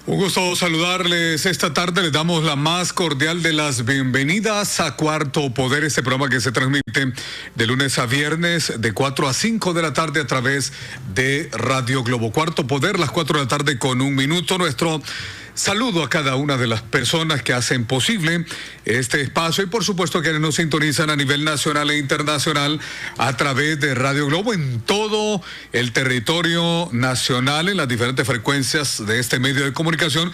Un gusto saludarles esta tarde. Les damos la más cordial de las bienvenidas a Cuarto Poder, este programa que se transmite de lunes a viernes de 4 a 5 de la tarde a través de Radio Globo. Cuarto Poder, las 4 de la tarde con 1 minuto. Nuestro saludo a cada una de las personas que hacen posible este espacio y por supuesto quienes nos sintonizan a nivel nacional e internacional a través de Radio Globo en todo el territorio nacional, en las diferentes frecuencias de este medio de comunicación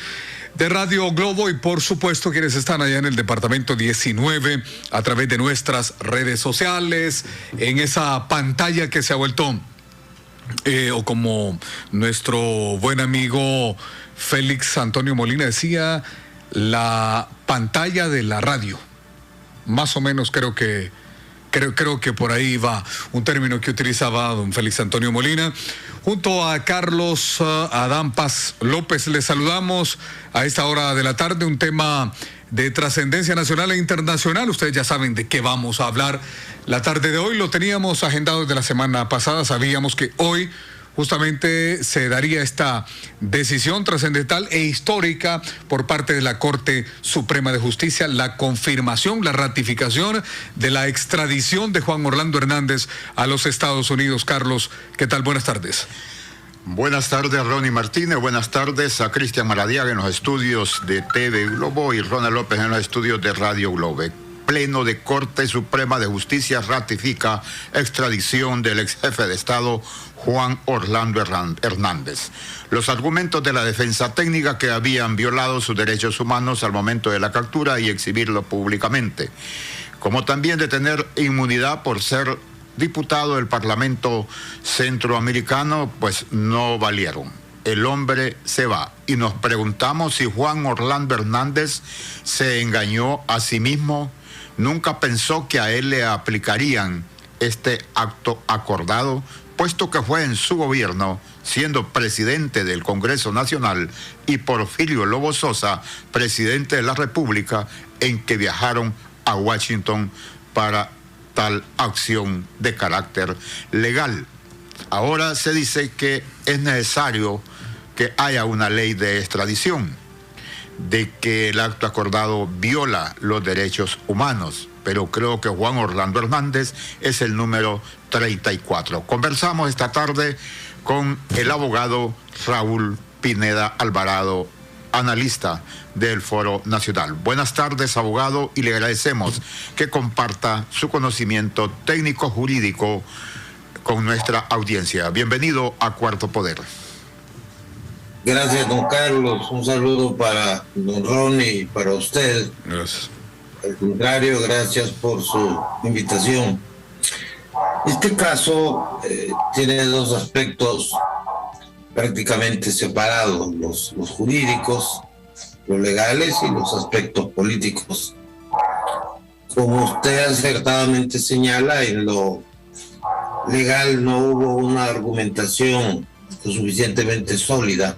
de Radio Globo y por supuesto quienes están allá en el departamento 19 a través de nuestras redes sociales, en esa pantalla que se ha vuelto o como nuestro buen amigo Félix Antonio Molina decía, la pantalla de la radio. Más o menos creo que por ahí va un término que utilizaba don Félix Antonio Molina. Junto a Carlos Adán Paz López les saludamos a esta hora de la tarde, un tema de trascendencia nacional e internacional. Ustedes ya saben de qué vamos a hablar la tarde de hoy. Lo teníamos agendado desde la semana pasada. Sabíamos que hoy justamente se daría esta decisión trascendental e histórica por parte de la Corte Suprema de Justicia, la confirmación, la ratificación de la extradición de Juan Orlando Hernández a los Estados Unidos. Carlos, ¿qué tal? Buenas tardes. Buenas tardes, Ronnie Martínez. Buenas tardes a Cristian Maradiaga en los estudios de TV Globo y Ronald López en los estudios de Radio Globo. Pleno de Corte Suprema de Justicia ratifica extradición del ex jefe de Estado Juan Orlando Hernández. Los argumentos de la defensa técnica que habían violado sus derechos humanos al momento de la captura y exhibirlo públicamente, como también de tener inmunidad por ser diputado del Parlamento Centroamericano, pues no valieron. El hombre se va y nos preguntamos si Juan Orlando Hernández se engañó a sí mismo. Nunca pensó que a él le aplicarían este acto acordado, puesto que fue en su gobierno, siendo presidente del Congreso Nacional, y Porfirio Lobo Sosa, presidente de la República, en que viajaron a Washington para tal acción de carácter legal. Ahora se dice que es necesario que haya una ley de extradición, de que el acto acordado viola los derechos humanos, pero creo que Juan Orlando Hernández es el número 34. Conversamos esta tarde con el abogado Raúl Pineda Alvarado, analista del Foro Nacional. Buenas tardes, abogado, y le agradecemos que comparta su conocimiento técnico jurídico con nuestra audiencia. Bienvenido a Cuarto Poder. Gracias, don Carlos. Un saludo para don Ronnie y para usted. Gracias. Al contrario, gracias por su invitación. Este caso tiene dos aspectos prácticamente separados, los jurídicos, los legales y los aspectos políticos. Como usted acertadamente señala, en lo legal no hubo una argumentación lo suficientemente sólida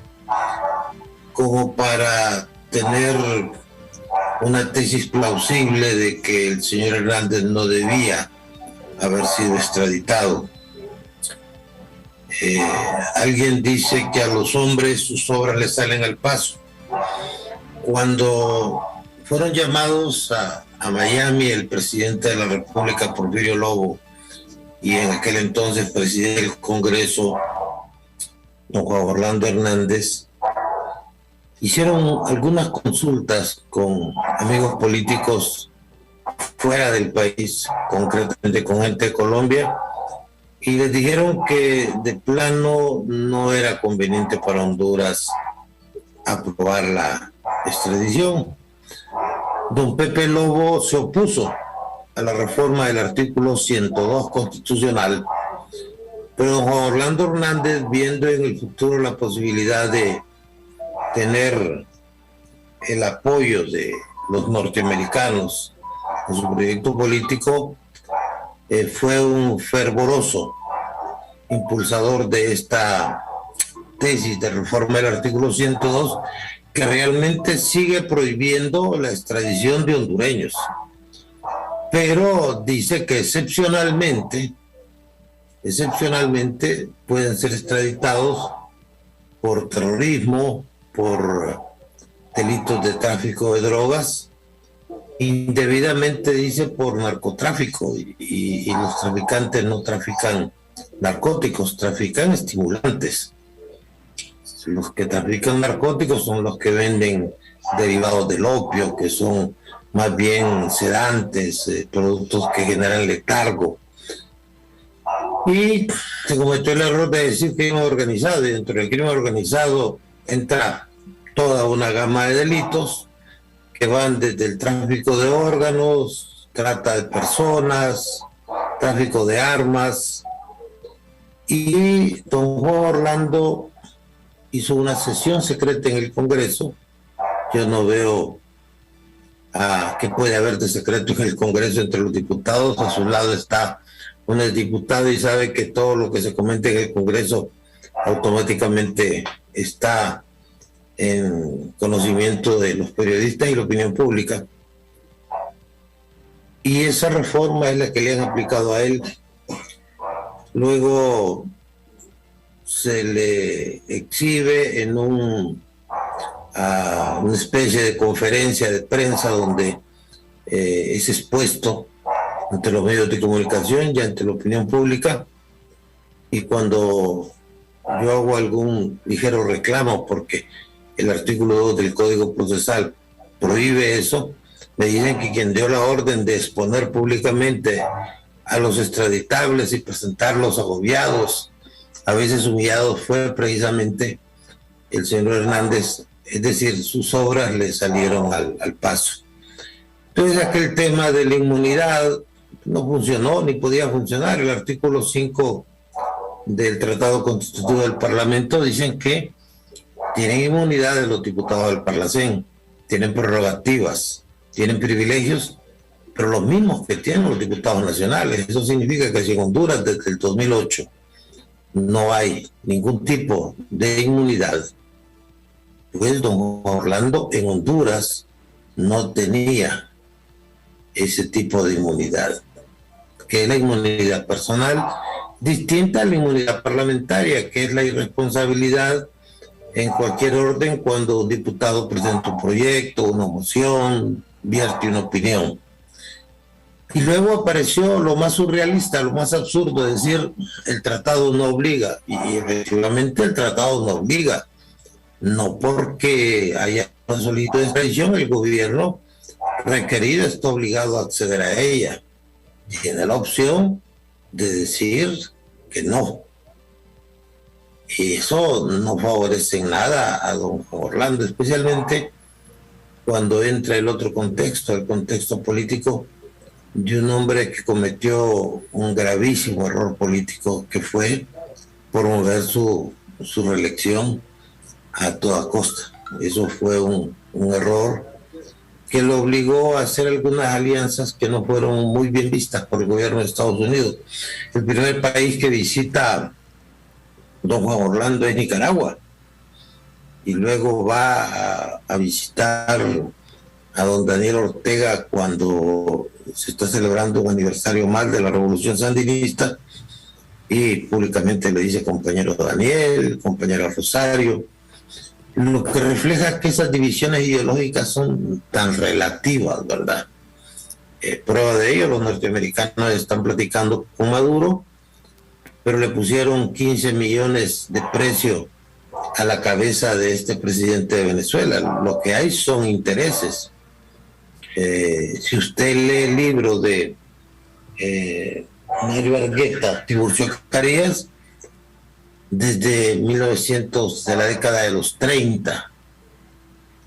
como para tener una tesis plausible de que el señor Hernández no debía haber sido extraditado. Alguien dice que a los hombres sus obras les salen al paso. Cuando fueron llamados a Miami el presidente de la República, Porfirio Lobo, y en aquel entonces presidente del Congreso, don Juan Orlando Hernández, hicieron algunas consultas con amigos políticos fuera del país, concretamente con gente de Colombia, y les dijeron que de plano no era conveniente para Honduras aprobar la extradición. Don Pepe Lobo se opuso a la reforma del artículo 102 constitucional, pero don Juan Orlando Hernández, viendo en el futuro la posibilidad de tener el apoyo de los norteamericanos en su proyecto político, fue un fervoroso impulsador de esta tesis de reforma del artículo 102, que realmente sigue prohibiendo la extradición de hondureños, pero dice que excepcionalmente pueden ser extraditados por terrorismo, por delitos de tráfico de drogas, indebidamente dice por narcotráfico, y los traficantes no trafican narcóticos, trafican estimulantes. Los que trafican narcóticos son los que venden derivados del opio, que son más bien sedantes, productos que generan letargo. Y se cometió el error de decir crimen organizado, y dentro del crimen organizado entra toda una gama de delitos que van desde el tráfico de órganos, trata de personas, tráfico de armas. Y don Juan Orlando hizo una sesión secreta en el Congreso. Yo no veo qué puede haber de secreto en el Congreso entre los diputados. A su lado está un exdiputado y sabe que todo lo que se comenta en el Congreso automáticamente está en conocimiento de los periodistas y la opinión pública. Y esa reforma es la que le han aplicado a él. Luego se le exhibe en una especie de conferencia de prensa donde es expuesto ante los medios de comunicación y ante la opinión pública. Y cuando yo hago algún ligero reclamo porque el artículo 2 del Código Procesal prohíbe eso, me dicen que quien dio la orden de exponer públicamente a los extraditables y presentarlos agobiados, a veces humillados, fue precisamente el señor Hernández. Es decir, sus obras le salieron al paso. Entonces aquel tema de la inmunidad no funcionó ni podía funcionar. El artículo 5 del Tratado Constitutivo del Parlamento dicen que tienen inmunidad de los diputados del Parlacén, tienen prerrogativas, tienen privilegios, pero los mismos que tienen los diputados nacionales. Eso significa que si en Honduras desde el 2008 no hay ningún tipo de inmunidad, pues don Orlando en Honduras no tenía ese tipo de inmunidad, que es la inmunidad personal, distinta a la inmunidad parlamentaria, que es la irresponsabilidad en cualquier orden cuando un diputado presenta un proyecto, una moción, vierte una opinión. Y luego apareció lo más surrealista, lo más absurdo, decir el tratado no obliga. Y efectivamente el tratado no obliga. No porque haya una solicitud de extradición, el gobierno requerido está obligado a acceder a ella. Tiene la opción de decir que no. Y eso no favorece en nada a don Orlando, especialmente cuando entra el otro contexto, el contexto político de un hombre que cometió un gravísimo error político, que fue promover su reelección a toda costa. Eso fue un error que lo obligó a hacer algunas alianzas que no fueron muy bien vistas por el gobierno de Estados Unidos. El primer país que visita don Juan Orlando es Nicaragua, y luego va a visitar a don Daniel Ortega cuando se está celebrando un aniversario más de la Revolución Sandinista, y públicamente le dice compañero Daniel, compañero Rosario, lo que refleja que esas divisiones ideológicas son tan relativas, ¿verdad? Prueba de ello, los norteamericanos están platicando con Maduro, pero le pusieron 15 millones de precio a la cabeza de este presidente de Venezuela. Lo que hay son intereses. Si usted lee el libro de Mario Argueta, Tiburcio Carías, desde 1900, de la década de los 30,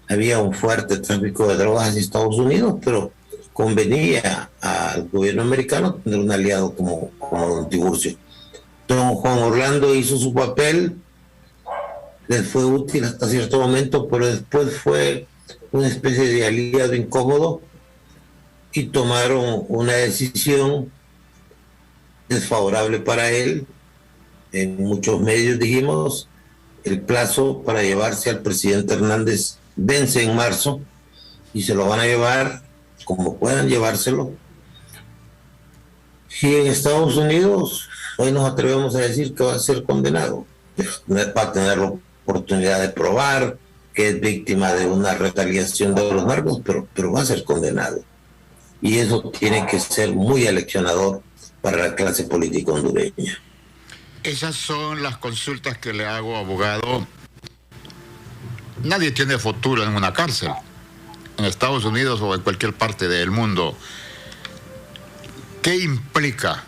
había un fuerte tráfico de drogas en Estados Unidos, pero convenía al gobierno americano tener un aliado como don Tiburcio. Don Juan Orlando hizo su papel, les fue útil hasta cierto momento, pero después fue una especie de aliado incómodo y tomaron una decisión desfavorable para él. En muchos medios dijimos, el plazo para llevarse al presidente Hernández vence en marzo y se lo van a llevar como puedan llevárselo. Y en Estados Unidos hoy nos atrevemos a decir que va a ser condenado. Va a tener la oportunidad de probar que es víctima de una retaliación de los narcos, pero va a ser condenado. Y eso tiene que ser muy aleccionador para la clase política hondureña. Esas son las consultas que le hago, abogado. Nadie tiene futuro en una cárcel, en Estados Unidos o en cualquier parte del mundo. ¿Qué implica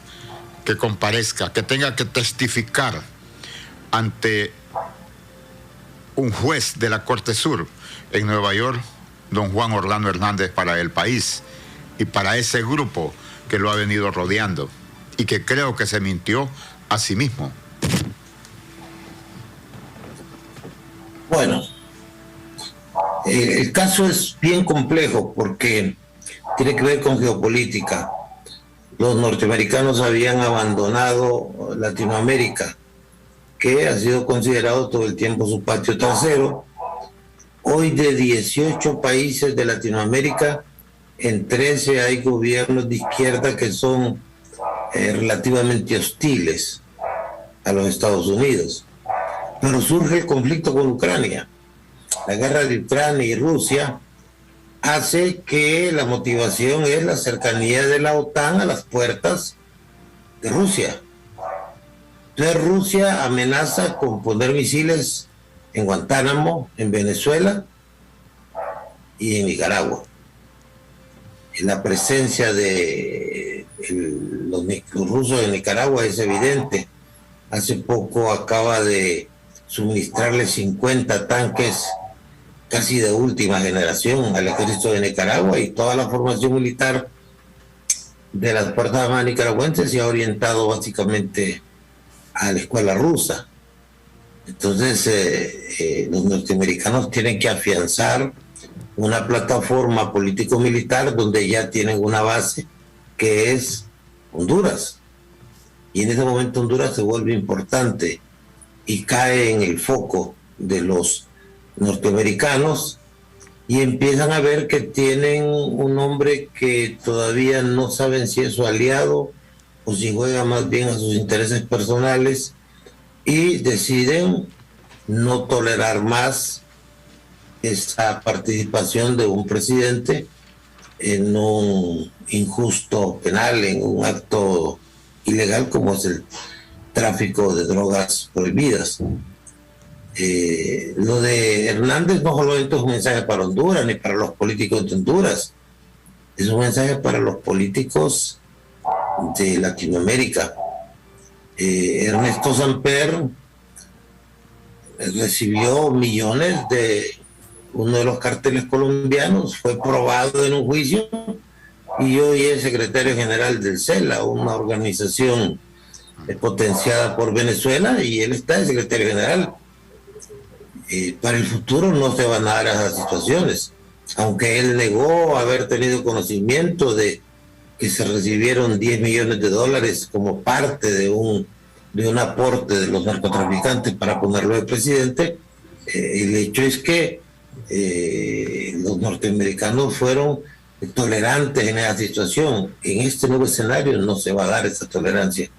que comparezca, que tenga que testificar ante un juez de la Corte Sur en Nueva York, don Juan Orlando Hernández, para el país y para ese grupo que lo ha venido rodeando y que creo que se mintió a sí mismo? Bueno, el caso es bien complejo porque tiene que ver con geopolítica. Los norteamericanos habían abandonado Latinoamérica, que ha sido considerado todo el tiempo su patio trasero. Hoy, de 18 países de Latinoamérica, en 13 hay gobiernos de izquierda que son relativamente hostiles a los Estados Unidos. Pero surge el conflicto con Ucrania. La guerra de Ucrania y Rusia hace que la motivación es la cercanía de la OTAN a las puertas de Rusia. Entonces Rusia amenaza con poner misiles en Guantánamo, en Venezuela y en Nicaragua. La presencia de los rusos en Nicaragua es evidente. Hace poco acaba de suministrarle 50 tanques casi de última generación al ejército de Nicaragua, y toda la formación militar de las Fuerzas Armadas nicaragüenses se ha orientado básicamente a la escuela rusa. Entonces los norteamericanos tienen que afianzar una plataforma político-militar donde ya tienen una base, que es Honduras. Y en ese momento Honduras se vuelve importante y cae en el foco de los norteamericanos, y empiezan a ver que tienen un hombre que todavía no saben si es su aliado o si juega más bien a sus intereses personales, y deciden no tolerar más esa participación de un presidente en un injusto penal, en un acto ilegal como es el tráfico de drogas prohibidas. Lo de Hernández no solamente es un mensaje para Honduras ni para los políticos de Honduras, es un mensaje para los políticos de Latinoamérica. Ernesto Samper recibió millones de uno de los carteles colombianos, fue probado en un juicio y hoy es secretario general del CELA, una organización potenciada por Venezuela, y él está de secretario general. Para el futuro no se van a dar esas situaciones, aunque él negó haber tenido conocimiento de que se recibieron 10 millones de dólares como parte de un aporte de los narcotraficantes para ponerlo de presidente. El hecho es que los norteamericanos fueron tolerantes en esa situación. En este nuevo escenario no se va a dar esa tolerancia,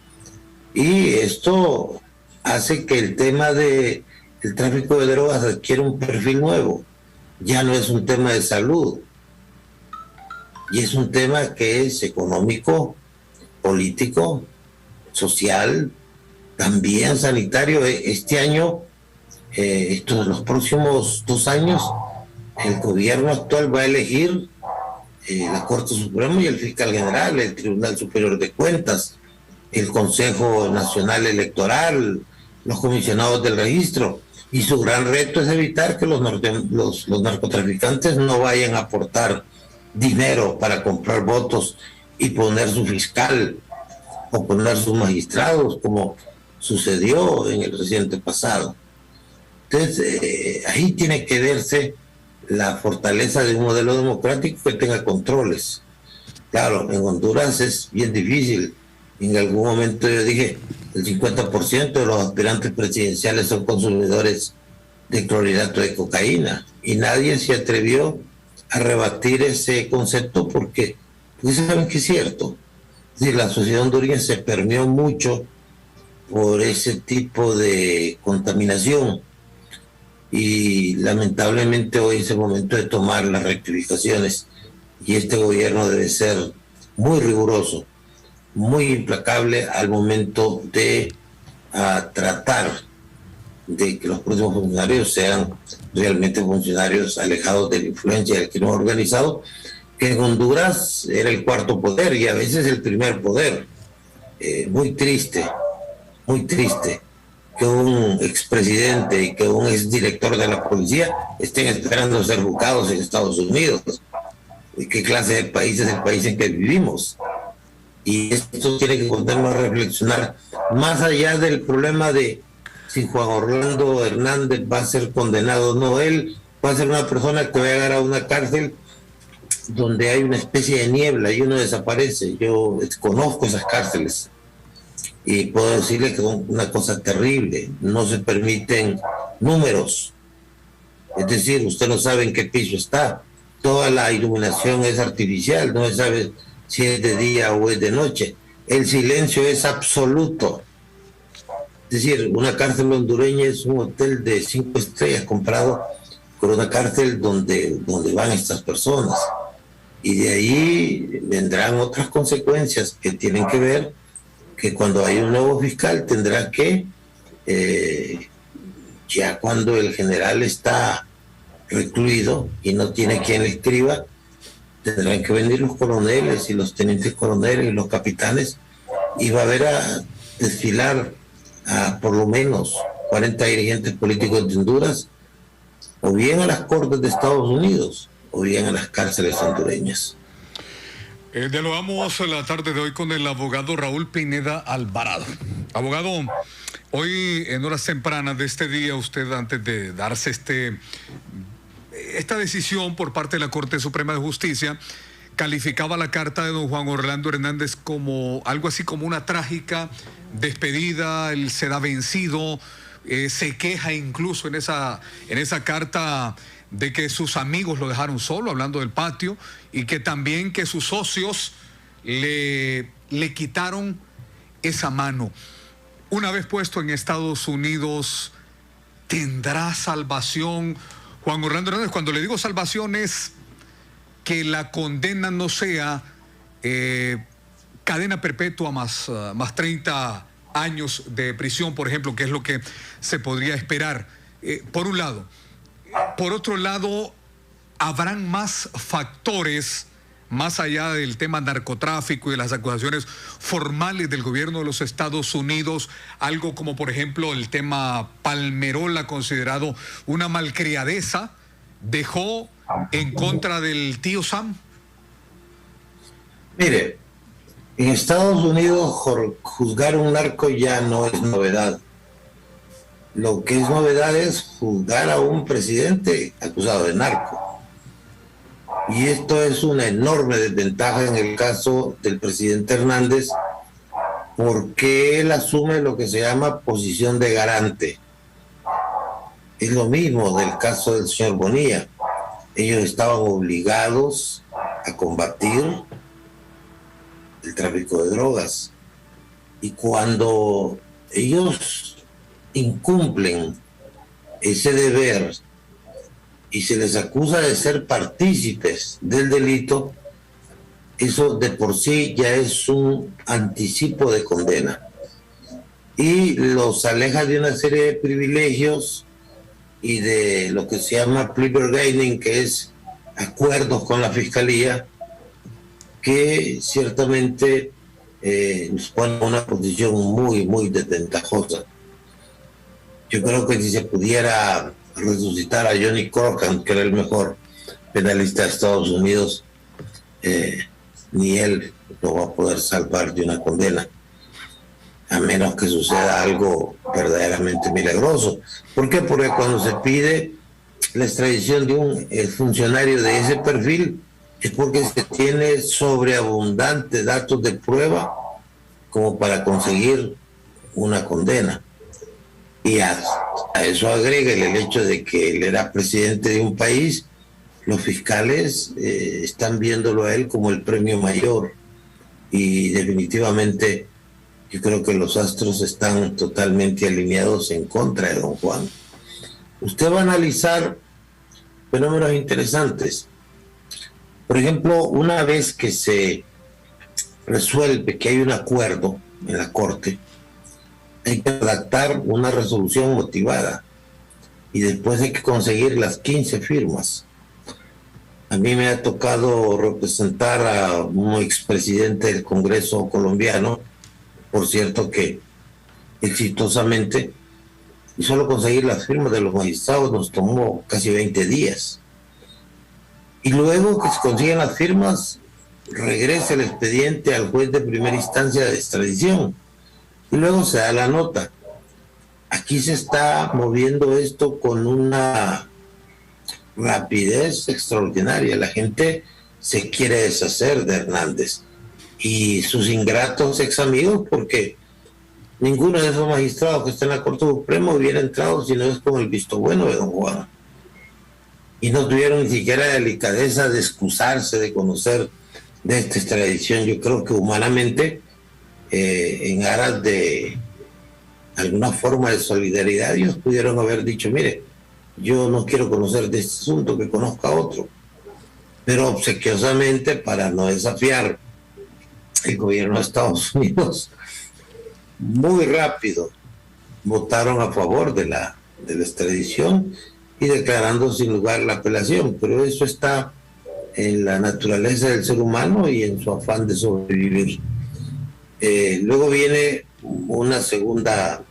y esto hace que el tema de el tráfico de drogas adquiere un perfil nuevo. Ya no es un tema de salud, y es un tema que es económico, político, social, también sanitario. Este año, los próximos 2 años, el gobierno actual va a elegir la Corte Suprema y el fiscal general, el Tribunal Superior de Cuentas, el Consejo Nacional Electoral, los comisionados del registro. Y su gran reto es evitar que los narcotraficantes no vayan a aportar dinero para comprar votos y poner su fiscal o poner sus magistrados, como sucedió en el reciente pasado. Entonces, ahí tiene que verse la fortaleza de un modelo democrático que tenga controles. Claro, en Honduras es bien difícil. En algún momento yo dije, el 50% de los aspirantes presidenciales son consumidores de clorhidrato de cocaína, y nadie se atrevió a rebatir ese concepto porque saben que es cierto. Es decir, la sociedad hondureña se permeó mucho por ese tipo de contaminación. y lamentablemente hoy es el momento de tomar las rectificaciones y este gobierno debe ser muy riguroso, muy implacable al momento de tratar de que los próximos funcionarios sean realmente funcionarios alejados de la influencia del crimen organizado, que en Honduras era el cuarto poder y a veces el primer poder. Muy triste que un expresidente y que un exdirector de la policía estén esperando ser juzgados en Estados Unidos. ¿Y qué clase de país es el país en que vivimos? Y esto tiene que ponernos a reflexionar más allá del problema de si Juan Orlando Hernández va a ser condenado o no. Él va a ser una persona que va a llegar a una cárcel donde hay una especie de niebla y uno desaparece. Yo conozco esas cárceles y puedo decirle que son una cosa terrible. No se permiten números, es decir, usted no sabe en qué piso está, toda la iluminación es artificial, no se sabe si es de día o es de noche, el silencio es absoluto. Es decir, una cárcel hondureña es un hotel de 5 estrellas comprado por una cárcel donde van estas personas. Y de ahí vendrán otras consecuencias que tienen que ver que cuando hay un nuevo fiscal tendrá que, ya cuando el general está recluido y no tiene quien le escriba, tendrán que venir los coroneles y los tenientes coroneles y los capitanes y va a haber a desfilar a por lo menos 40 dirigentes políticos de Honduras, o bien a las cortes de Estados Unidos o bien a las cárceles hondureñas. Dialogamos la tarde de hoy con el abogado Raúl Pineda Alvarado. Abogado, hoy en horas tempranas de este día, usted antes de darse esta decisión por parte de la Corte Suprema de Justicia, calificaba la carta de don Juan Orlando Hernández como algo así como una trágica despedida, él se da vencido, se queja incluso en esa carta de que sus amigos lo dejaron solo, hablando del patio, y que también que sus socios le quitaron esa mano. Una vez puesto en Estados Unidos, ¿tendrá salvación Juan Orlando Hernández? Cuando le digo salvación es que la condena no sea cadena perpetua más 30 años de prisión, por ejemplo, que es lo que se podría esperar, por un lado. Por otro lado, habrán más factores, más allá del tema narcotráfico y de las acusaciones formales del gobierno de los Estados Unidos, algo como, por ejemplo, el tema Palmerola, considerado una malcriadeza, dejó en contra del tío Sam. Mire, en Estados Unidos juzgar un narco ya no es novedad. Lo que es novedad es juzgar a un presidente acusado de narco. Y esto es una enorme desventaja en el caso del presidente Hernández, porque él asume lo que se llama posición de garante. Es lo mismo del caso del señor Bonilla. Ellos estaban obligados a combatir el tráfico de drogas. Y cuando ellos incumplen ese deber y se les acusa de ser partícipes del delito, eso de por sí ya es un anticipo de condena y los aleja de una serie de privilegios y de lo que se llama plea bargaining, que es acuerdos con la fiscalía, que ciertamente nos pone en una posición muy, muy desventajosa. Yo creo que si se pudiera resucitar a Johnny Cochran, que era el mejor penalista de Estados Unidos, ni él lo va a poder salvar de una condena, a menos que suceda algo verdaderamente milagroso. ¿Por qué? Porque cuando se pide la extradición de un funcionario de ese perfil, es porque se tiene sobreabundantes datos de prueba como para conseguir una condena. Y a eso agrega el hecho de que él era presidente de un país. Los fiscales están viéndolo a él como el premio mayor, y definitivamente yo creo que los astros están totalmente alineados en contra de don Juan. usted va a analizar fenómenos interesantes. Por ejemplo, una vez que se resuelve que hay un acuerdo en la Corte, hay que redactar una resolución motivada y después hay que conseguir las 15 firmas. A mí me ha tocado representar a un expresidente del Congreso colombiano, por cierto que exitosamente, y solo conseguir las firmas de los magistrados nos tomó casi 20 días. Y luego que se consiguen las firmas, regresa el expediente al juez de primera instancia de extradición y luego se da la nota. Aquí se está moviendo esto con una rapidez extraordinaria. La gente se quiere deshacer de Hernández y sus ingratos ex amigos, porque ninguno de esos magistrados que está en la Corte Suprema hubiera entrado si no es con el visto bueno de don Juan. Y no tuvieron ni siquiera la delicadeza de excusarse de conocer de esta extradición. Yo creo que humanamente, en aras de alguna forma de solidaridad, ellos pudieron haber dicho, mire, yo no quiero conocer de este asunto, que conozca otro. Pero obsequiosamente, para no desafiar el gobierno de Estados Unidos, muy rápido votaron a favor de la extradición y declarando sin lugar la apelación. Pero eso está en la naturaleza del ser humano y en su afán de sobrevivir. Luego viene una segunda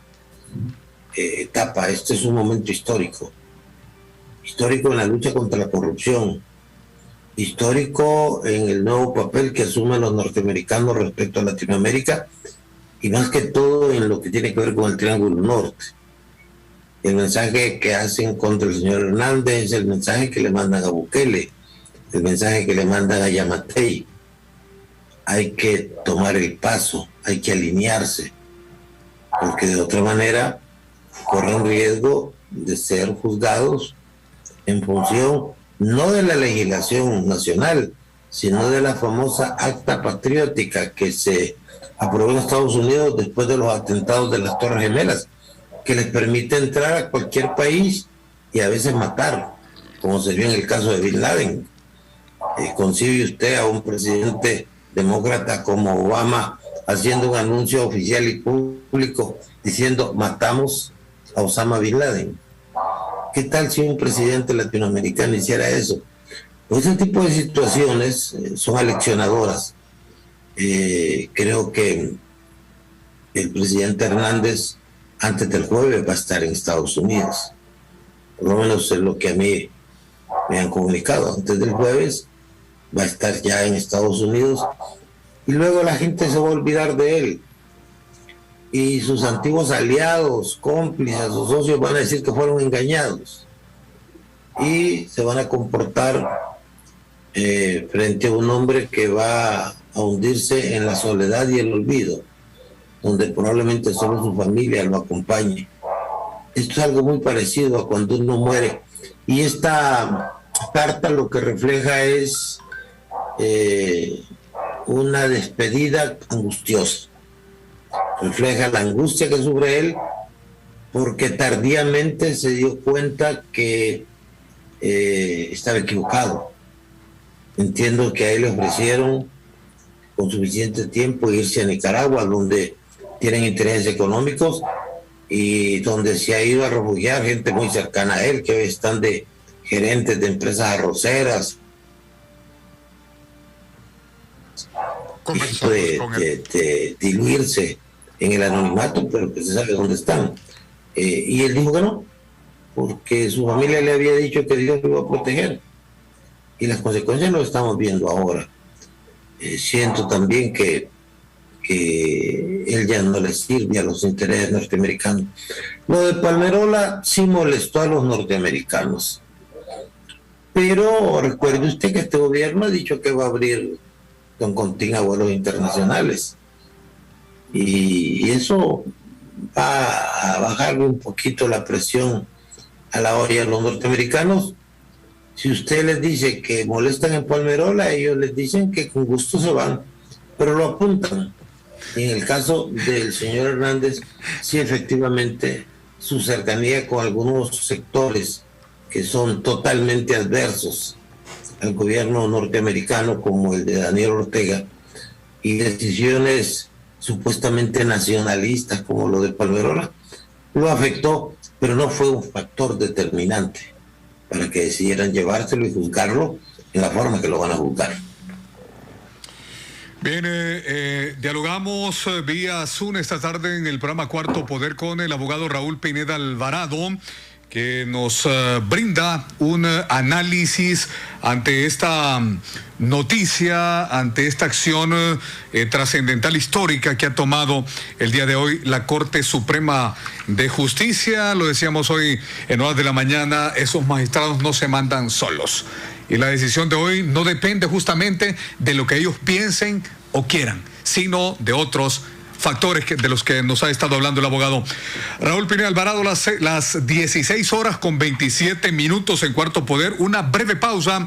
etapa. Este es un momento histórico en la lucha contra la corrupción, histórico en el nuevo papel que asumen los norteamericanos respecto a Latinoamérica, y más que todo en lo que tiene que ver con el Triángulo Norte. El mensaje que hacen contra el señor Hernández, el mensaje que le mandan a Bukele, el mensaje que le mandan a Yamatei. Hay que tomar el paso, hay que alinearse, porque de otra manera corren riesgo de ser juzgados en función no de la legislación nacional, sino de la famosa acta patriótica que se aprobó en Estados Unidos después de los atentados de las Torres Gemelas, que les permite entrar a cualquier país y a veces matar, como se vio en el caso de Bin Laden. ¿Concibe usted a un presidente demócrata como Obama haciendo un anuncio oficial y público diciendo matamos a Osama Bin Laden? ¿Qué tal si un presidente latinoamericano hiciera eso? Pues ese tipo de situaciones son aleccionadoras. Creo que el presidente Hernández antes del jueves va a estar en Estados Unidos. Por lo menos es lo que a mí me han comunicado. Antes del jueves va a estar ya en Estados Unidos y luego la gente se va a olvidar de él. Y sus antiguos aliados, cómplices o socios van a decir que fueron engañados y se van a comportar frente a un hombre que va a hundirse en la soledad y el olvido, donde probablemente solo su familia lo acompañe. Esto es algo muy parecido a cuando uno muere, y esta carta lo que refleja es una despedida angustiosa. Refleja la angustia que sufre él porque tardíamente se dio cuenta que estaba equivocado. Entiendo que a él le ofrecieron con suficiente tiempo irse a Nicaragua, donde tienen intereses económicos y donde se ha ido a refugiar gente muy cercana a él, que hoy están de gerentes de empresas arroceras, de diluirse en el anonimato, pero que se sabe dónde están. Y él dijo que no, porque su familia le había dicho que Dios lo iba a proteger. Y las consecuencias lo estamos viendo ahora. Siento también que él ya no le sirve a los intereses norteamericanos. Lo de Palmerola sí molestó a los norteamericanos. Pero recuerde usted que este gobierno ha dicho que va a abrir con contigna vuelos internacionales. Y eso va a bajarle un poquito la presión a la olla de los norteamericanos. Si usted les dice que molestan en Palmerola, ellos les dicen que con gusto se van, pero lo apuntan. Y en el caso del señor Hernández, sí, efectivamente, su cercanía con algunos sectores que son totalmente adversos al gobierno norteamericano, como el de Daniel Ortega, y decisiones supuestamente nacionalistas como lo de Palmerola, lo afectó, pero no fue un factor determinante para que decidieran llevárselo y juzgarlo en la forma que lo van a juzgar. Bien, dialogamos vía Zoom esta tarde en el programa Cuarto Poder con el abogado Raúl Pineda Alvarado, que nos brinda un análisis ante esta noticia, ante esta acción trascendental histórica que ha tomado el día de hoy la Corte Suprema de Justicia. Lo decíamos hoy en horas de la mañana, esos magistrados no se mandan solos. Y la decisión de hoy no depende justamente de lo que ellos piensen o quieran, sino de otros factores de los que nos ha estado hablando el abogado Raúl Pineda Alvarado. Las 16 horas con 27 minutos en Cuarto Poder. Una breve pausa.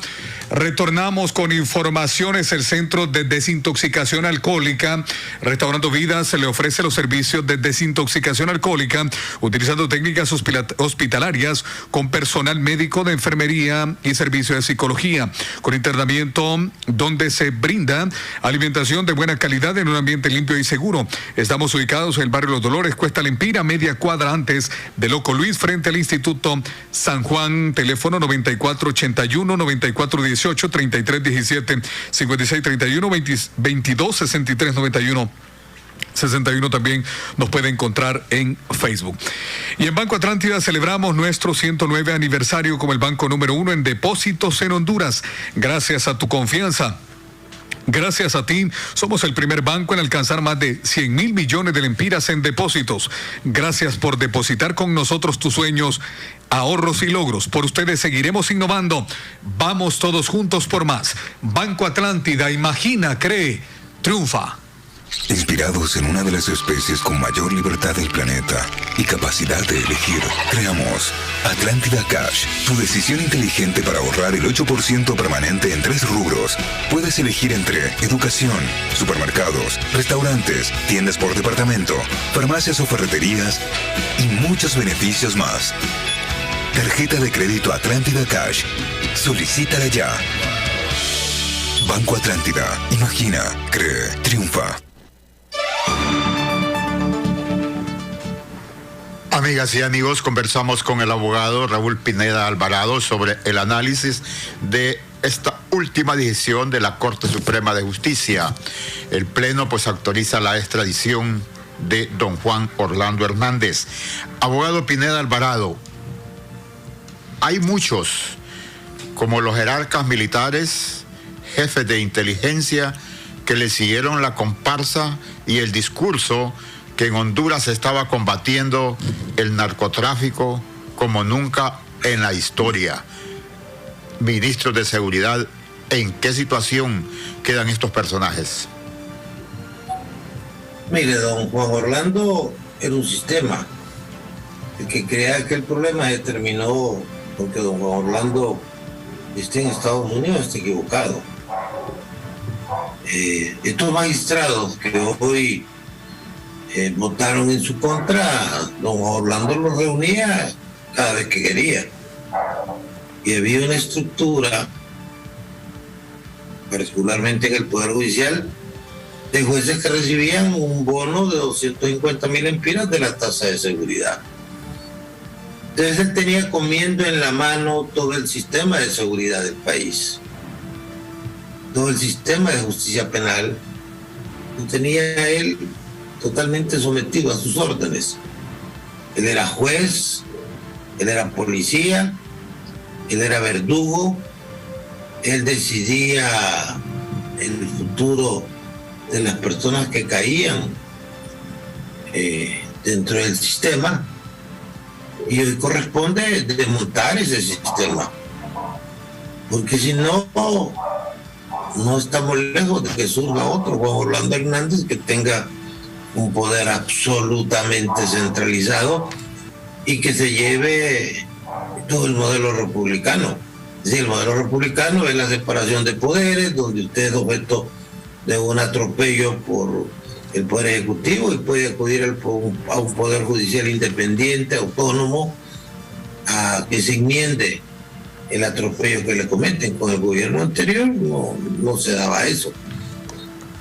Retornamos con informaciones. El Centro de Desintoxicación Alcohólica, Restaurando Vidas, se le ofrece los servicios de desintoxicación alcohólica utilizando técnicas hospitalarias con personal médico de enfermería y servicio de psicología, con internamiento donde se brinda alimentación de buena calidad en un ambiente limpio y seguro. Estamos ubicados en el barrio Los Dolores, Cuesta Lempira, media cuadra antes de Loco Luis, frente al Instituto San Juan. Teléfono 9481 9418 3317 5631 22 63 91 61. También nos puede encontrar en Facebook. Y en Banco Atlántida celebramos nuestro 109 aniversario como el banco número 1 en depósitos en Honduras. Gracias a tu confianza. Gracias a ti, somos el primer banco en alcanzar más de 100,000 millones de lempiras en depósitos. Gracias por depositar con nosotros tus sueños, ahorros y logros. Por ustedes seguiremos innovando. Vamos todos juntos por más. Banco Atlántida, imagina, cree, triunfa. Inspirados en una de las especies con mayor libertad del planeta y capacidad de elegir, creamos Atlántida Cash, tu decisión inteligente para ahorrar el 8% permanente en 3 rubros. Puedes elegir entre educación, supermercados, restaurantes, tiendas por departamento, farmacias o ferreterías y muchos beneficios más. Tarjeta de crédito Atlántida Cash. Solicítala ya. Banco Atlántida. Imagina, cree, triunfa. Amigas y amigos, conversamos con el abogado Raúl Pineda Alvarado sobre el análisis de esta última decisión de la Corte Suprema de Justicia. El Pleno pues autoriza la extradición de don Juan Orlando Hernández. Abogado Pineda Alvarado, hay muchos, como los jerarcas militares, jefes de inteligencia, que le siguieron la comparsa y el discurso que en Honduras se estaba combatiendo el narcotráfico como nunca en la historia. Ministros de Seguridad, ¿en qué situación quedan estos personajes? Mire, don Juan Orlando era un sistema. El que crea que el problema se terminó porque don Juan Orlando esté en Estados Unidos está equivocado. Estos magistrados que hoy votaron en su contra, don Orlando los reunía cada vez que quería. Y había una estructura, particularmente en el Poder Judicial, de jueces que recibían un bono de 250,000 lempiras de la tasa de seguridad. Entonces él tenía comiendo en la mano todo el sistema de seguridad del país, todo el sistema de justicia penal. Lo tenía él totalmente sometido a sus órdenes. Él era juez, él era policía, él era verdugo, él decidía el futuro de las personas que caían dentro del sistema, y hoy corresponde desmontar ese sistema, porque si no estamos lejos de que surja otro Juan Orlando Hernández que tenga un poder absolutamente centralizado y que se lleve todo el modelo republicano. Es decir, el modelo republicano es la separación de poderes, donde usted es objeto de un atropello por el Poder Ejecutivo y puede acudir a un Poder Judicial independiente, autónomo, a que se enmiende el atropello que le cometen. Con el gobierno anterior no se daba eso.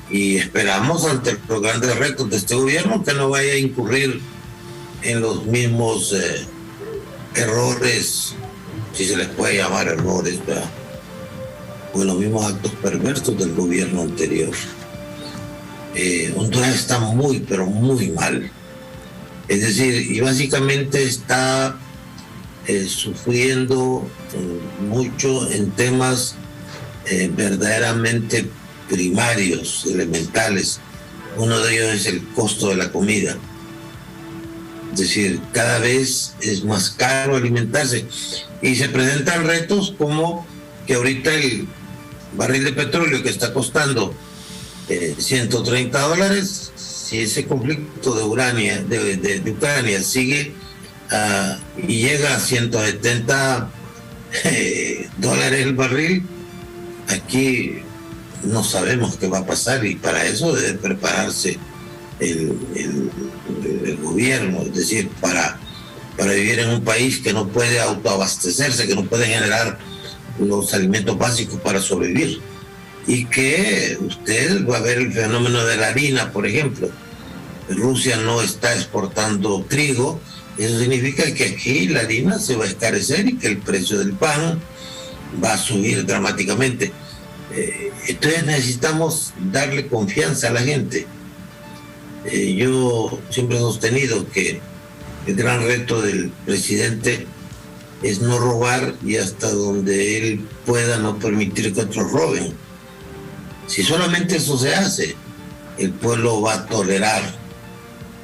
Y esperamos ante los grandes retos de este gobierno que no vaya a incurrir en los mismos errores, si se les puede llamar errores, ¿verdad? O en los mismos actos perversos del gobierno anterior. Honduras está muy, pero muy mal. Es decir, y básicamente está sufriendo mucho en temas verdaderamente primarios, elementales. Uno de ellos es el costo de la comida. Es decir, cada vez es más caro alimentarse. Y se presentan retos como que ahorita el barril de petróleo que está costando $130, si ese conflicto de Ucrania sigue y llega a $170 el barril, aquí no sabemos qué va a pasar, y para eso debe prepararse el gobierno, es decir, para vivir en un país que no puede autoabastecerse, que no puede generar los alimentos básicos para sobrevivir. Y que usted va a ver el fenómeno de la harina, por ejemplo. Rusia no está exportando trigo, eso significa que aquí la harina se va a encarecer y que el precio del pan va a subir dramáticamente. Entonces necesitamos darle confianza a la gente. Yo siempre he sostenido que el gran reto del presidente es no robar, y hasta donde él pueda no permitir que otros roben. Si solamente eso se hace, el pueblo va a tolerar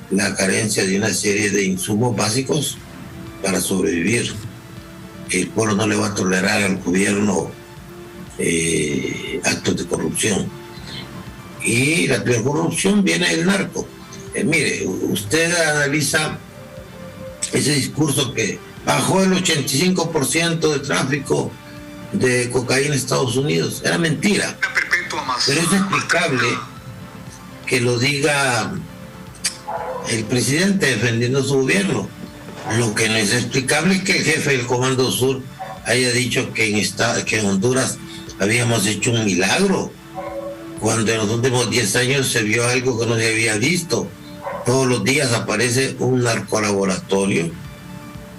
la carencia de una serie de insumos básicos para sobrevivir. El pueblo no le va a tolerar al gobierno actos de corrupción. Y la peor corrupción viene del narco. Mire, usted analiza ese discurso que bajó el 85% de tráfico de cocaína en Estados Unidos. Era mentira. Pero es explicable que lo diga el presidente defendiendo su gobierno. Lo que no es explicable es que el jefe del Comando Sur haya dicho que en Honduras habíamos hecho un milagro, cuando en los últimos 10 años se vio algo que no se había visto. Todos los días aparece un narcolaboratorio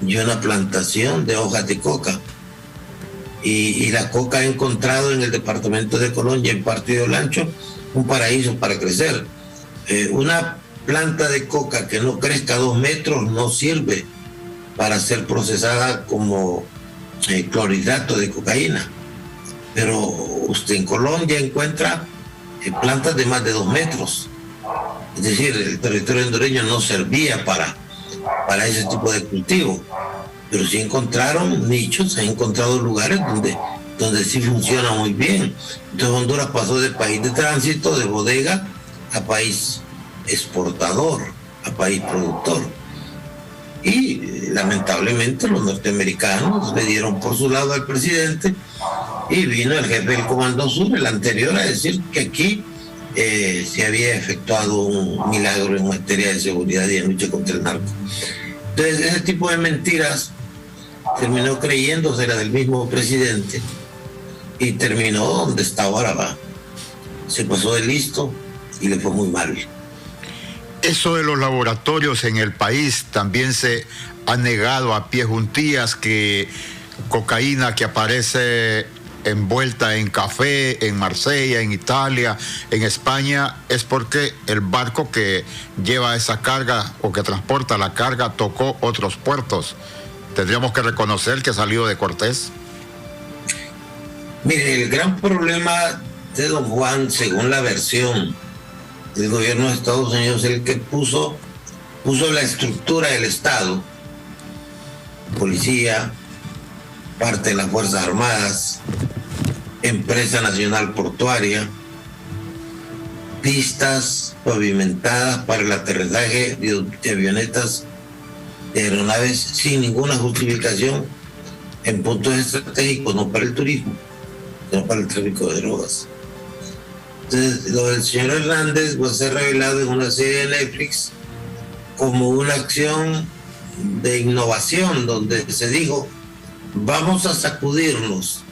y una plantación de hojas de coca. Y la coca ha encontrado en el departamento de Colón y en Partido Lancho un paraíso para crecer. Una planta de coca que no crezca 2 metros no sirve para ser procesada como clorhidrato de cocaína. Pero usted en Colombia encuentra plantas de más de 2 metros. Es decir, el territorio hondureño no servía para ese tipo de cultivo. Pero sí encontraron nichos, se han encontrado lugares donde sí funciona muy bien. Entonces Honduras pasó de país de tránsito, de bodega, a país exportador, a país productor. Y lamentablemente los norteamericanos le dieron por su lado al presidente, y vino el jefe del Comando Sur, el anterior, a decir que aquí se había efectuado un milagro en materia de seguridad y de lucha contra el narco. Entonces ese tipo de mentiras terminó creyéndose la del mismo presidente y terminó donde está ahora, va. Se pasó de listo y le fue muy mal. Eso de los laboratorios en el país también se ha negado a pie juntillas, que cocaína que aparece envuelta en café en Marsella, en Italia, en España, es porque el barco que lleva esa carga o que transporta la carga tocó otros puertos. Tendríamos que reconocer que salió de Cortés. Mire, el gran problema de don Juan, según la versión del gobierno de Estados Unidos, es el que puso la estructura del Estado, policía, parte de las Fuerzas Armadas, Empresa Nacional Portuaria, pistas pavimentadas para el aterrizaje de avionetas, de aeronaves, sin ninguna justificación, en puntos estratégicos, no para el turismo, sino para el tráfico de drogas. Entonces, lo del señor Hernández va a ser revelado en una serie de Netflix como una acción de innovación, donde se dijo, vamos a sacudirnos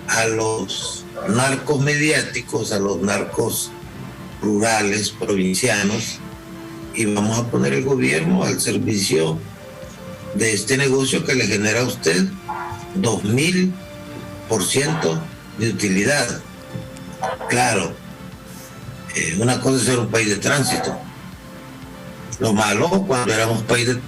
a los narcos mediáticos, a los narcos rurales, provincianos, y vamos a poner el gobierno al servicio de este negocio que le genera a usted 2000% de utilidad. Claro, una cosa es ser un país de tránsito. Lo malo cuando éramos país de...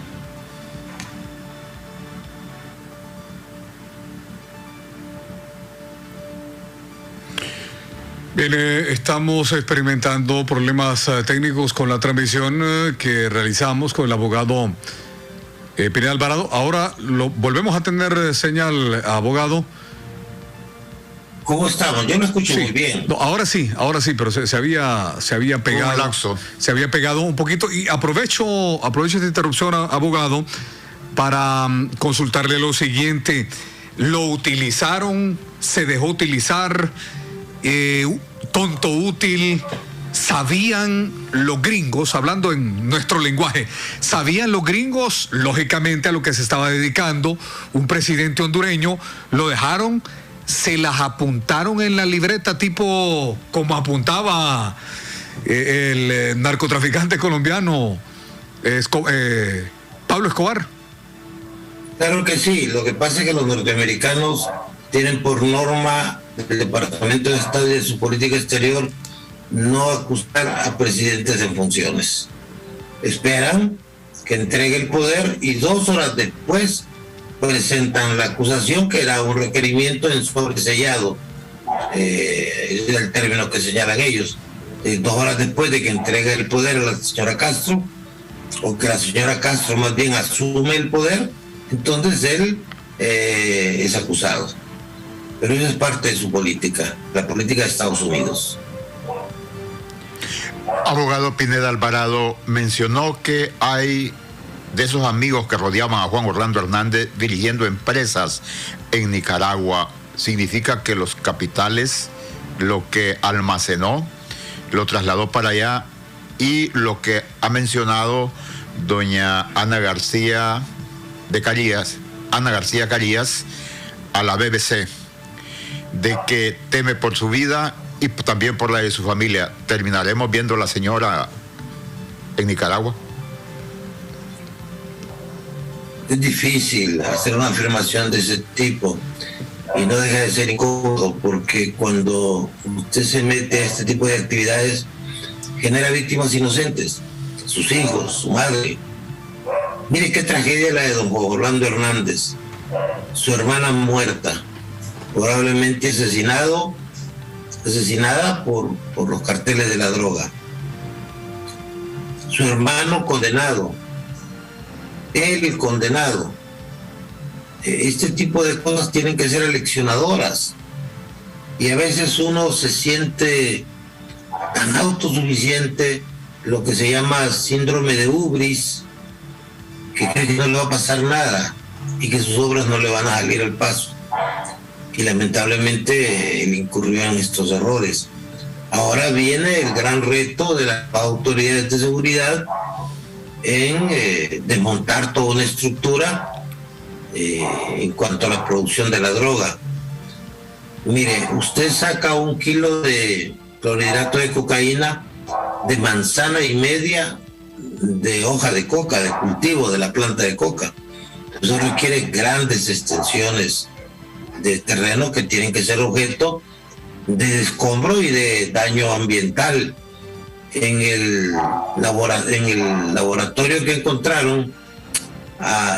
Bien, estamos experimentando problemas técnicos con la transmisión que realizamos con el abogado Pineda Alvarado. Ahora volvemos a tener señal, abogado. ¿Cómo estamos? Yo lo escucho muy bien. No, ahora sí, pero se había pegado. Se había pegado un poquito. Y aprovecho esta interrupción, abogado, para consultarle lo siguiente. ¿Lo utilizaron? ¿Se dejó utilizar? Tonto útil. ¿Sabían los gringos, hablando en nuestro lenguaje, sabían los gringos, lógicamente, a lo que se estaba dedicando un presidente hondureño? ¿Lo dejaron? ¿Se las apuntaron en la libreta, tipo como apuntaba el narcotraficante colombiano Pablo Escobar? Claro que sí. Lo que pasa es que los norteamericanos tienen por norma del Departamento de Estado y de su política exterior no acusar a presidentes en funciones. Esperan que entregue el poder y 2 horas después presentan la acusación, que era un requerimiento en sobresellado, es el término que señalan ellos. 2 horas después de que entregue el poder a la señora Castro, o que la señora Castro más bien asume el poder, entonces él es acusado. Pero eso es parte de su política, la política de Estados Unidos. Abogado Pineda Alvarado, mencionó que hay de esos amigos que rodeaban a Juan Orlando Hernández dirigiendo empresas en Nicaragua. Significa que los capitales, lo que almacenó, lo trasladó para allá, y lo que ha mencionado doña Ana García Carías a la BBC, de que teme por su vida y también por la de su familia. ¿Terminaremos viendo a la señora en Nicaragua? Es difícil hacer una afirmación de ese tipo y no deja de ser incómodo, porque cuando usted se mete a este tipo de actividades genera víctimas inocentes, sus hijos, su madre. Mire qué tragedia la de don Juan Orlando Hernández, su hermana muerta, probablemente asesinada por los carteles de la droga, su hermano condenado, él condenado. Este tipo de cosas tienen que ser aleccionadoras, y a veces uno se siente tan autosuficiente, lo que se llama síndrome de hubris, que cree que no le va a pasar nada y que sus obras no le van a salir al paso, y lamentablemente él incurrió en estos errores. Ahora viene el gran reto de las autoridades de seguridad en desmontar toda una estructura en cuanto a la producción de la droga. Mire, usted saca 1 kilo de clorhidrato de cocaína de manzana y media de hoja de coca, de cultivo de la planta de coca. Eso requiere grandes extensiones de terreno que tienen que ser objeto de escombro y de daño ambiental. En el laboratorio que encontraron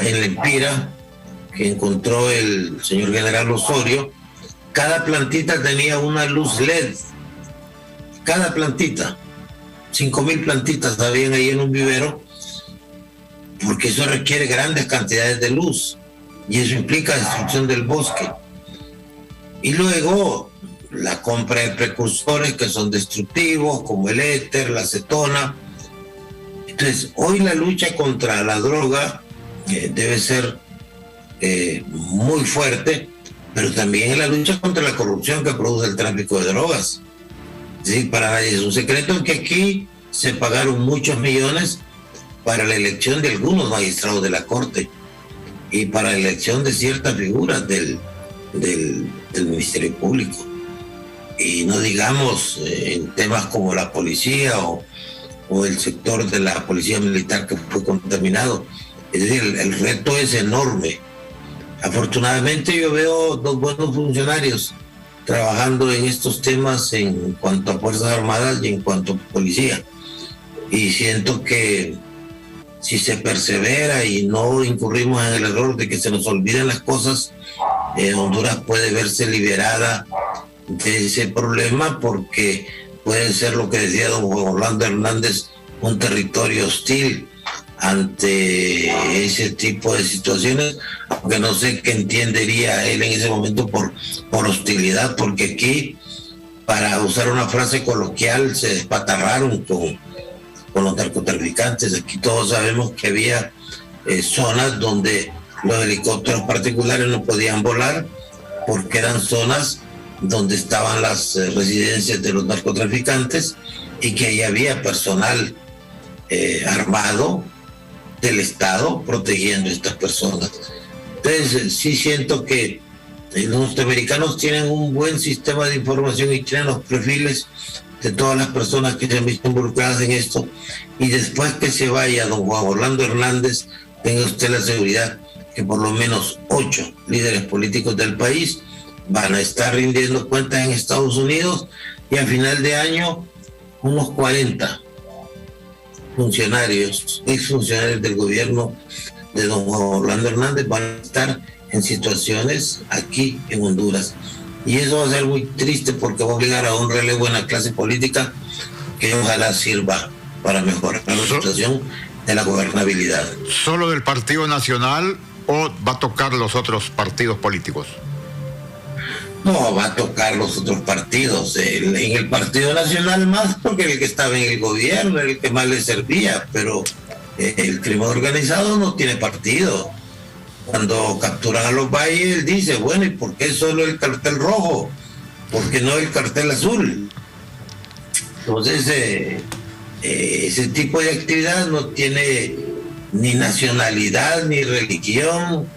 en La Empira, que encontró el señor general Osorio, cada plantita tenía una luz LED. Cada plantita, 5,000 plantitas habían ahí en un vivero, porque eso requiere grandes cantidades de luz y eso implica destrucción del bosque. Y luego la compra de precursores que son destructivos, como el éter, la acetona. Entonces, hoy la lucha contra la droga debe ser muy fuerte, pero también la lucha contra la corrupción que produce el tráfico de drogas. Sí, para nadie es un secreto que aquí se pagaron muchos millones para la elección de algunos magistrados de la Corte y para la elección de ciertas figuras del Ministerio Público. Y no digamos en temas como la policía o el sector de la policía militar que fue contaminado. Es decir, el reto es enorme. Afortunadamente yo veo dos buenos funcionarios trabajando en estos temas en cuanto a Fuerzas Armadas y en cuanto a policía. Y siento que si se persevera y no incurrimos en el error de que se nos olviden las cosas, Honduras puede verse liberada de ese problema, porque puede ser, lo que decía don Juan Orlando Hernández, un territorio hostil ante ese tipo de situaciones, aunque no sé qué entendería él en ese momento por hostilidad, porque aquí, para usar una frase coloquial, se despatarraron con los narcotraficantes. Aquí todos sabemos que había zonas donde los helicópteros particulares no podían volar, porque eran zonas donde estaban las residencias de los narcotraficantes, y que ahí había personal armado del Estado protegiendo a estas personas. Entonces sí siento que los norteamericanos tienen un buen sistema de información y tienen los perfiles de todas las personas que se han visto involucradas en esto, y después que se vaya don Juan Orlando Hernández, tenga usted la seguridad que por lo menos 8 líderes políticos del país van a estar rindiendo cuentas en Estados Unidos, y a final de año unos 40 funcionarios, exfuncionarios del gobierno de don Juan Orlando Hernández van a estar en situaciones aquí en Honduras. Y eso va a ser muy triste, porque va a obligar a un relevo en la clase política que ojalá sirva para mejorar la situación de la gobernabilidad. ¿Solo del Partido Nacional o va a tocar los otros partidos políticos? No, va a tocar los otros partidos. En el Partido Nacional más, porque el que estaba en el gobierno era el que más le servía, pero el crimen organizado no tiene partido. Cuando capturan a los Valles, él dice, bueno, ¿y por qué solo el cartel rojo? ¿Por qué no el cartel azul? Entonces, ese tipo de actividad no tiene ni nacionalidad, ni religión,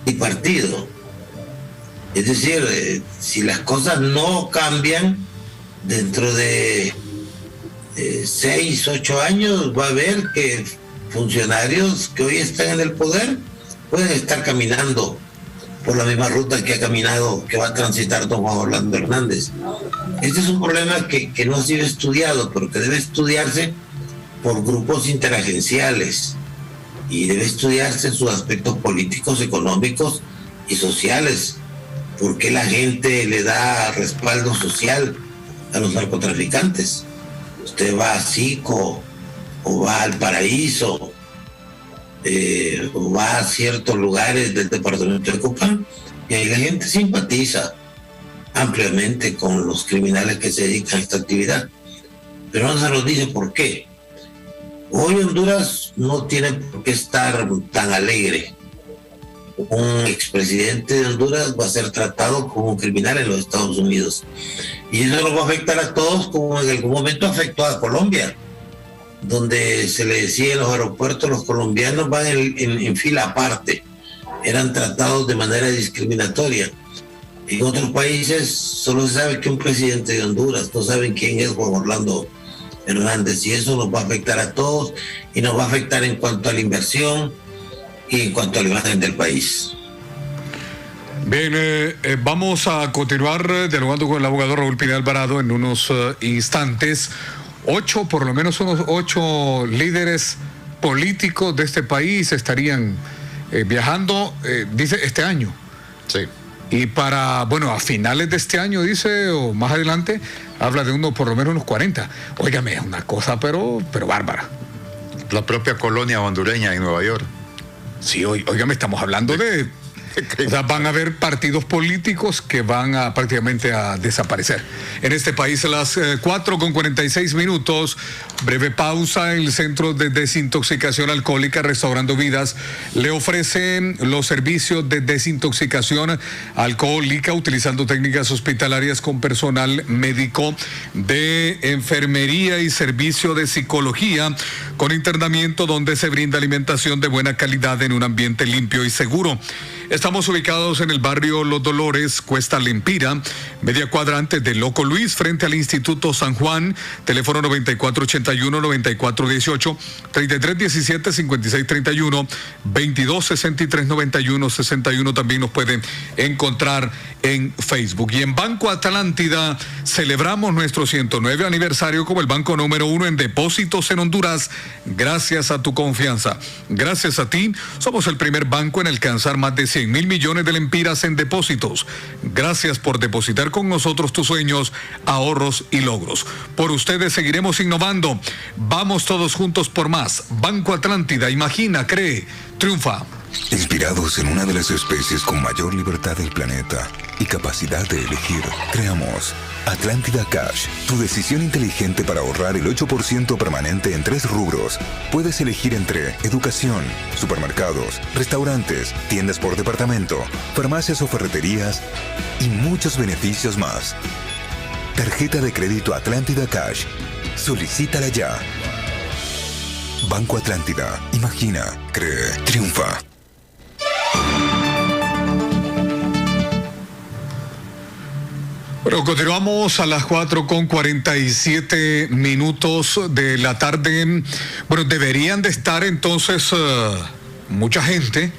ni partido. Es decir, si las cosas no cambian, dentro de 6, 8 años va a haber que funcionarios que hoy están en el poder pueden estar caminando por la misma ruta que ha caminado, que va a transitar don Juan Orlando Hernández. Este es un problema que no ha sido estudiado, pero que debe estudiarse por grupos interagenciales, y debe estudiarse en sus aspectos políticos, económicos y sociales. ¿Por qué la gente le da respaldo social a los narcotraficantes? Usted va a Cico, o va al Paraíso, o va a ciertos lugares del departamento de Copán, y ahí la gente simpatiza ampliamente con los criminales que se dedican a esta actividad. Pero no se nos dice por qué. Hoy Honduras no tiene por qué estar tan alegre. Un expresidente de Honduras va a ser tratado como un criminal en los Estados Unidos, y eso nos va a afectar a todos, como en algún momento afectó a Colombia, donde se le decía en los aeropuertos, los colombianos van en fila aparte, eran tratados de manera discriminatoria. En otros países solo se sabe que un presidente de Honduras, no saben quién es Juan Orlando Hernández, y eso nos va a afectar a todos, y nos va a afectar en cuanto a la inversión y en cuanto a la imagen del país. Bien, vamos a continuar dialogando con el abogado Raúl Pineda Alvarado en unos instantes. Por lo menos unos 8 líderes políticos de este país estarían viajando, dice, este año. Sí. Y a finales de este año, dice, o más adelante, habla de por lo menos unos 40. Óigame, es una cosa pero bárbara. La propia colonia hondureña en Nueva York. Sí, óigame, estamos hablando de O sea, van a haber partidos políticos que van a prácticamente a desaparecer. En este país a las 4:46, breve pausa. El Centro de Desintoxicación Alcohólica Restaurando Vidas le ofrece los servicios de desintoxicación alcohólica utilizando técnicas hospitalarias con personal médico de enfermería y servicio de psicología con internamiento donde se brinda alimentación de buena calidad en un ambiente limpio y seguro. Estamos ubicados en el barrio Los Dolores, Cuesta Lempira, media cuadrante de Loco Luis, frente al Instituto San Juan, teléfono 9481-9418, 3317-5631, 2263-9161, también nos pueden encontrar en Facebook. Y en Banco Atlántida celebramos nuestro 109 aniversario como el banco número 1 en depósitos en Honduras, gracias a tu confianza. Gracias a ti, somos el primer banco en alcanzar más de 100,000 millones de lempiras en depósitos. Gracias por depositar con nosotros tus sueños, ahorros y logros. Por ustedes seguiremos innovando. Vamos todos juntos por más. Banco Atlántida, imagina, cree, triunfa. Inspirados en una de las especies con mayor libertad del planeta y capacidad de elegir, creamos Atlántida Cash, tu decisión inteligente para ahorrar el 8% permanente en 3 rubros. Puedes elegir entre educación, supermercados, restaurantes, tiendas por departamento, farmacias o ferreterías y muchos beneficios más. Tarjeta de crédito Atlántida Cash. Solicítala ya. Banco Atlántida. Imagina, cree, triunfa. Bueno, continuamos a las 4:47 de la tarde. Bueno, deberían de estar entonces mucha gente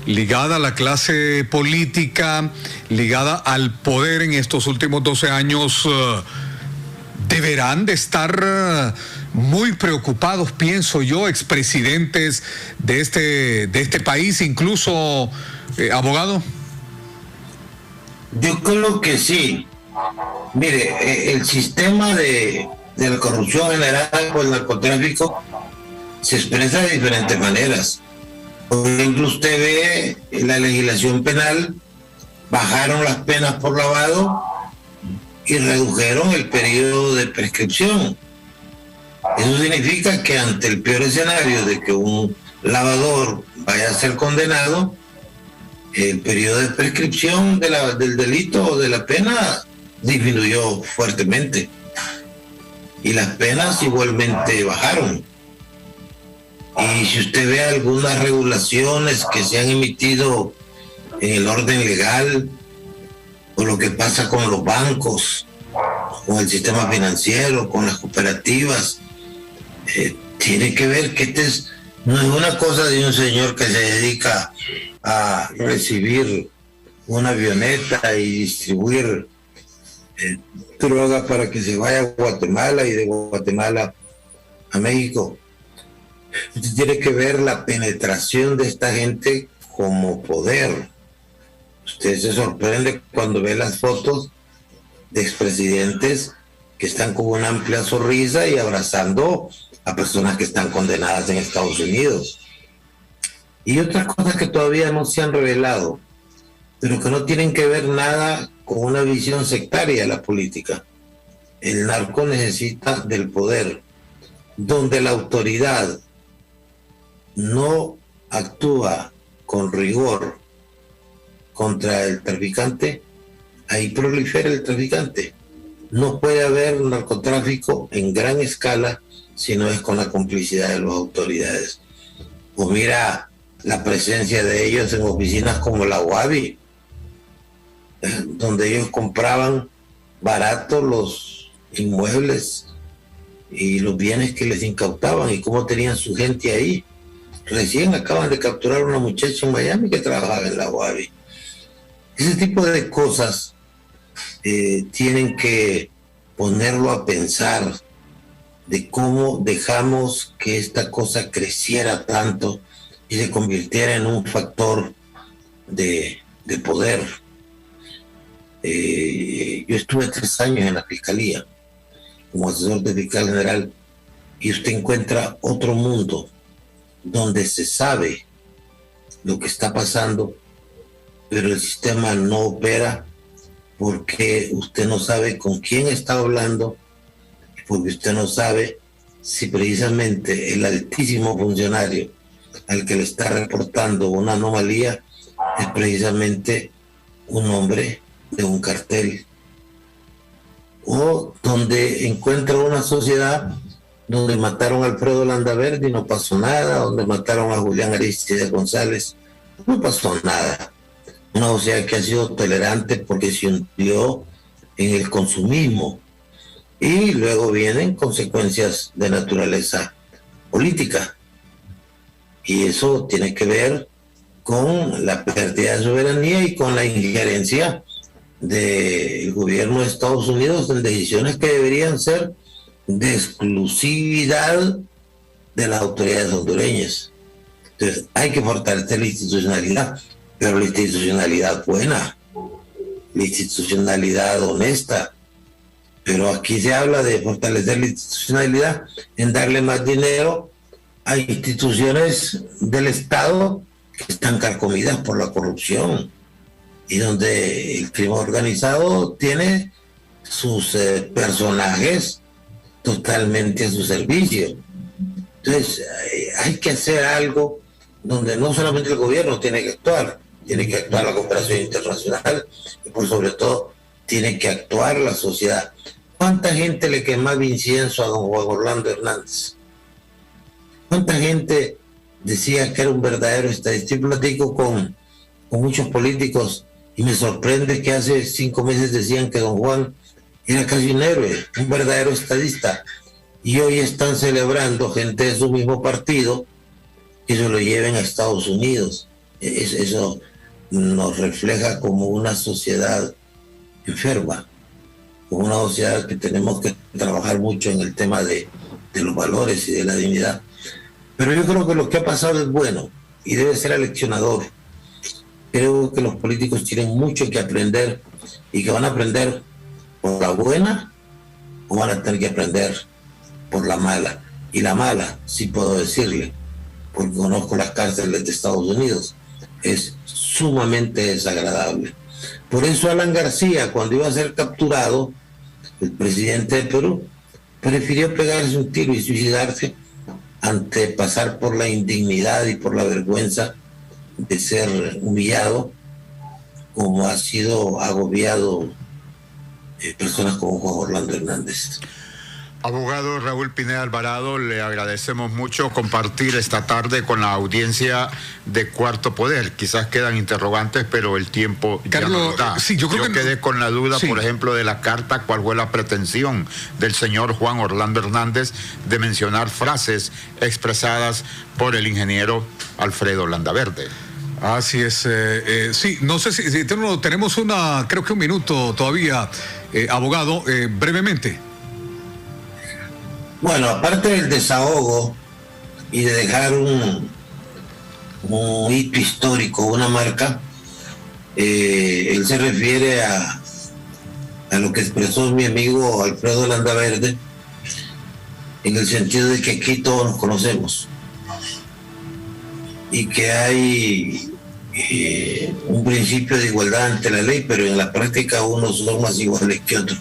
ligada a la clase política, ligada al poder en estos últimos 12 años, deberán de estar muy preocupados, pienso yo, expresidentes de este país, incluso abogado. Yo creo que sí. Mire, el sistema de la corrupción generada por el narcotráfico se expresa de diferentes maneras. Por ejemplo, usted ve en la legislación penal, bajaron las penas por lavado y redujeron el periodo de prescripción. Eso significa que ante el peor escenario de que un lavador vaya a ser condenado, el periodo de prescripción del delito o de la pena disminuyó fuertemente y las penas igualmente bajaron. Y si usted ve algunas regulaciones que se han emitido en el orden legal, o lo que pasa con los bancos, con el sistema financiero, con las cooperativas, tiene que ver que no es una cosa de un señor que se dedica a recibir una avioneta y distribuir droga para que se vaya a Guatemala y de Guatemala a México. Usted tiene que ver la penetración de esta gente como poder. Usted se sorprende cuando ve las fotos de expresidentes que están con una amplia sonrisa y abrazando a personas que están condenadas en Estados Unidos. Y otras cosas que todavía no se han revelado, pero que no tienen que ver nada con una visión sectaria de la política. El narco necesita del poder. Donde la autoridad no actúa con rigor contra el traficante, ahí prolifera el traficante. No puede haber narcotráfico en gran escala si no es con la complicidad de las autoridades. Pues mira la presencia de ellos en oficinas como la UABI, donde ellos compraban barato los inmuebles y los bienes que les incautaban y cómo tenían su gente ahí. Recién acaban de capturar a una muchacha en Miami que trabajaba en la UABI. Ese tipo de cosas tienen que ponerlo a pensar de cómo dejamos que esta cosa creciera tanto y se convirtiera en un factor de poder. Yo estuve 3 años en la Fiscalía como asesor de fiscal general y usted encuentra otro mundo donde se sabe lo que está pasando pero el sistema no opera porque usted no sabe con quién está hablando, porque usted no sabe si precisamente el altísimo funcionario al que le está reportando una anomalía es precisamente un hombre de un cartel, o donde encuentra una sociedad donde mataron a Alfredo Landaverde y no pasó nada, donde mataron a Julián Aristides González, no pasó nada. Una sociedad que ha sido tolerante porque se hundió en el consumismo, y luego vienen consecuencias de naturaleza política, y eso tiene que ver con la pérdida de soberanía y con la injerencia del gobierno de Estados Unidos en decisiones que deberían ser de exclusividad de las autoridades hondureñas. Entonces hay que fortalecer la institucionalidad, pero la institucionalidad buena, la institucionalidad honesta. Pero aquí se habla de fortalecer la institucionalidad en darle más dinero a instituciones del Estado que están carcomidas por la corrupción y donde el crimen organizado tiene sus personajes totalmente a su servicio. Entonces hay que hacer algo donde no solamente el gobierno tiene que actuar la cooperación internacional, y por sobre todo tiene que actuar la sociedad. ¿Cuánta gente le quemaba incienso a don Juan Orlando Hernández? ¿Cuánta gente decía que era un verdadero estadista? Yo platico con muchos políticos y me sorprende que hace 5 meses decían que don Juan era casi un héroe, un verdadero estadista, y hoy están celebrando gente de su mismo partido que se lo lleven a Estados Unidos. Eso nos refleja como una sociedad enferma, como una sociedad que tenemos que trabajar mucho en el tema de los valores y de la dignidad. Pero yo creo que lo que ha pasado es bueno y debe ser aleccionador. Creo que los políticos tienen mucho que aprender, y que van a aprender por la buena o van a tener que aprender por la mala. Y la mala, sí puedo decirle, porque conozco las cárceles de Estados Unidos, es sumamente desagradable. Por eso Alan García, cuando iba a ser capturado, el presidente de Perú, prefirió pegarse un tiro y suicidarse ante pasar por la indignidad y por la vergüenza de ser humillado, como ha sido agobiado personas como Juan Orlando Hernández. Abogado Raúl Pineda Alvarado, le agradecemos mucho compartir esta tarde con la audiencia de Cuarto Poder. Quizás quedan interrogantes, pero el tiempo Carlos, ya no nos da. Sí, yo quedé con la duda, sí, por ejemplo, de la carta, cuál fue la pretensión del señor Juan Orlando Hernández de mencionar frases expresadas por el ingeniero Alfredo Landaverde. Así es, sí, no sé si tenemos creo que un minuto todavía, abogado, brevemente. Bueno, aparte del desahogo y de dejar un hito histórico, una marca, él se refiere a lo que expresó mi amigo Alfredo Landaverde, en el sentido de que aquí todos nos conocemos y que hay un principio de igualdad ante la ley, pero en la práctica unos son más iguales que otros,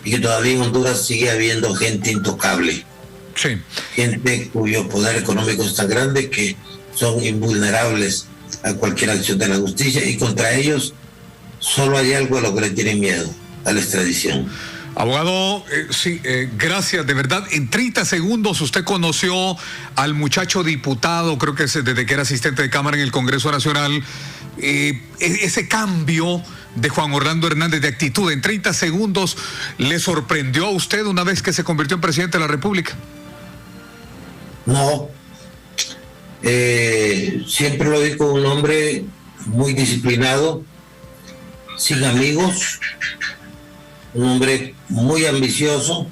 y que todavía en Honduras sigue habiendo gente intocable, sí, gente cuyo poder económico es tan grande que son invulnerables a cualquier acción de la justicia, y contra ellos solo hay algo a lo que le tienen miedo: a la extradición. Abogado, sí, gracias, de verdad. En 30 segundos, usted conoció al muchacho diputado, creo que desde que era asistente de Cámara en el Congreso Nacional, ese cambio de Juan Orlando Hernández de actitud, en 30 segundos, ¿le sorprendió a usted una vez que se convirtió en presidente de la República? No, siempre lo vi como un hombre muy disciplinado, sin amigos, un hombre muy ambicioso,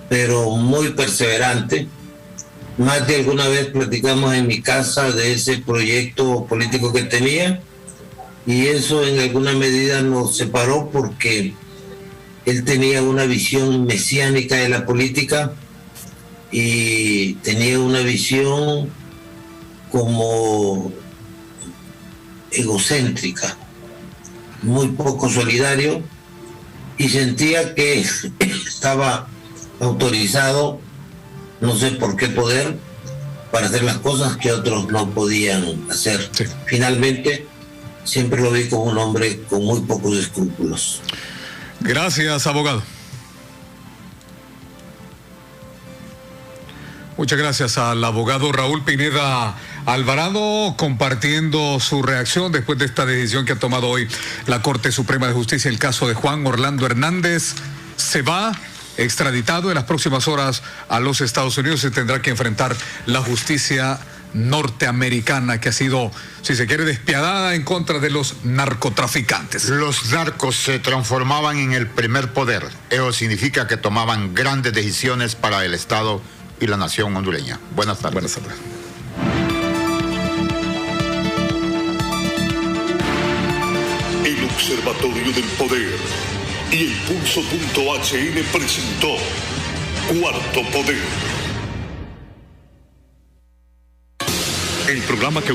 pero muy perseverante. Más de alguna vez platicamos en mi casa de ese proyecto político que tenía, y eso en alguna medida nos separó porque él tenía una visión mesiánica de la política y tenía una visión como egocéntrica, muy poco solidario, y sentía que estaba autorizado, no sé por qué poder, para hacer las cosas que otros no podían hacer. Sí. Finalmente, siempre lo vi como un hombre con muy pocos escrúpulos. Gracias, abogado. Muchas gracias al abogado Raúl Pineda Alvarado, compartiendo su reacción después de esta decisión que ha tomado hoy la Corte Suprema de Justicia. El caso de Juan Orlando Hernández se va extraditado en las próximas horas a los Estados Unidos y tendrá que enfrentar la justicia norteamericana, que ha sido, si se quiere, despiadada en contra de los narcotraficantes. Los narcos se transformaban en el primer poder. Eso significa que tomaban grandes decisiones para el Estado y la nación hondureña. Buenas tardes. Buenas tardes. El Observatorio del Poder y el Pulso.hn presentó Cuarto Poder. El programa que